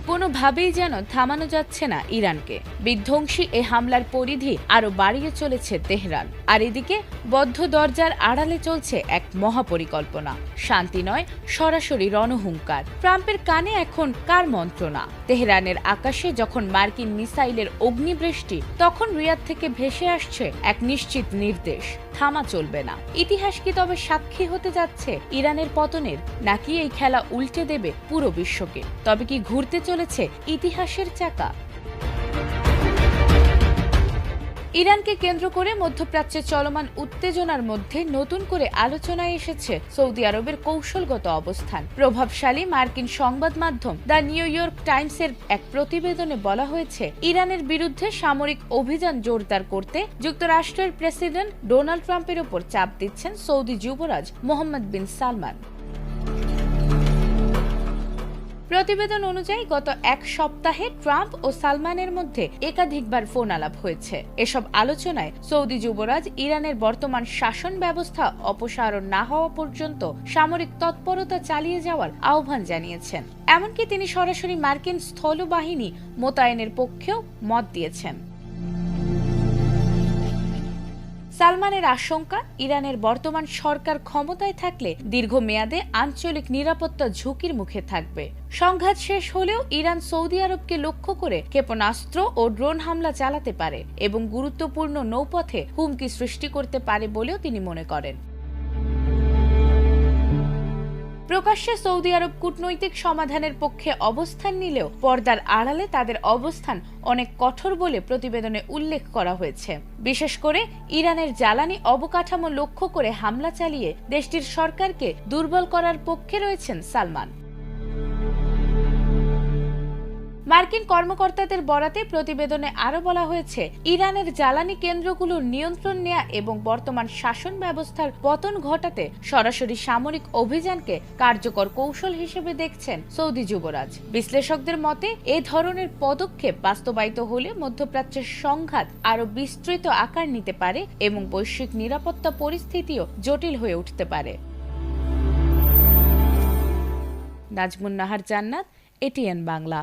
কোনোভাবেই যেন থামানো যাচ্ছে না ইরানকে। বিধ্বংসী এ হামলার পরিধি আরো বাড়িয়ে চলেছে তেহরান। আর এদিকে বদ্ধ দরজার আড়ালে চলছে এক মহাপরিকল্পনা। শান্তি নয়, সরাসরি রণহুঙ্কার। ট্রাম্পের কানে এখন কার মন্ত্রণা? তেহরানের আকাশে যখন মার্কিন মিসাইলের অগ্নিবৃষ্টি, তখন রিয়াদ থেকে ভেসে আসছে এক নিশ্চিত নির্দেশ, থামা চলবে না। ইতিহাস কি তবে সাক্ষী হতে যাচ্ছে ইরানের পতনের, নাকি এই খেলা উল্টে দেবে পুরো বিশ্বকে? তবে কি ঘুরতে চলেছে ইতিহাসের চাকা? ইরানকে কেন্দ্র করে মধ্যপ্রাচ্যে চলমান উত্তেজনার মধ্যে নতুন করে আলোচনায় এসেছে সৌদি আরবের কৌশলগত অবস্থান। প্রভাবশালী মার্কিন সংবাদ মাধ্যম দ্য নিউ ইয়র্ক টাইমসের এক প্রতিবেদনে বলা হয়েছে, ইরানের বিরুদ্ধে সামরিক অভিযান জোরদার করতে যুক্তরাষ্ট্রের প্রেসিডেন্ট ডোনাল্ড ট্রাম্পের ওপর চাপ দিচ্ছেন সৌদি যুবরাজ মোহাম্মদ বিন সালমান। প্রতিবেদন অনুযায়ী গত এক সপ্তাহে ট্রাম্প ও সালমানের মধ্যে একাধিকবার ফোন আলাপ হয়েছে। এসব আলোচনায় সৌদি যুবরাজ ইরানের বর্তমান শাসন ব্যবস্থা অপসারণ না হওয়া পর্যন্ত সামরিক তৎপরতা চালিয়ে যাওয়ার আহ্বান জানিয়েছেন। এমনকি তিনি সরাসরি মার্কিন স্থলবাহিনী মোতায়েনের পক্ষেও মত দিয়েছেন। সালমানের আশঙ্কা, ইরানের বর্তমান সরকার ক্ষমতায় থাকলে দীর্ঘমেয়াদে আঞ্চলিক নিরাপত্তা ঝুঁকির মুখে থাকবে। সংঘাত শেষ হলেও ইরান সৌদি আরবকে লক্ষ্য করে ক্ষেপণাস্ত্র ও ড্রোন হামলা চালাতে পারে এবং গুরুত্বপূর্ণ নৌপথে হুমকি সৃষ্টি করতে পারে বলেও তিনি মনে করেন। প্রকাশ্যে সৌদি আরব কূটনৈতিক সমাধানের পক্ষে অবস্থান নিলেও পর্দার আড়ালে তাদের অবস্থান অনেক কঠোর বলে প্রতিবেদনে উল্লেখ করা হয়েছে। বিশেষ করে ইরানের জ্বালানি অবকাঠামো লক্ষ্য করে হামলা চালিয়ে দেশটির সরকারকে দুর্বল করার পক্ষে রয়েছেন সালমান। মার্কিন কর্মকর্তাদের বরাতে প্রতিবেদনে আরো বলা হয়েছে, ইরানের জ্বালানি কেন্দ্রগুলোর নিয়ন্ত্রণ নেয়া এবং বর্তমান শাসন ব্যবস্থার পতন ঘটাতে সরাসরি সামরিক অভিযানকে কার্যকর কৌশল হিসেবে দেখছেন সৌদি যুবরাজ। বিশ্লেষকদের মতে এ ধরনের পদক্ষেপ বাস্তবায়িত হলে মধ্যপ্রাচ্যের সংঘাত আরো বিস্তৃত আকার নিতে পারে এবং বৈশ্বিক নিরাপত্তা পরিস্থিতিও জটিল হয়ে উঠতে পারে। নাজমুন নাহার জান্নাত, এটিএন বাংলা।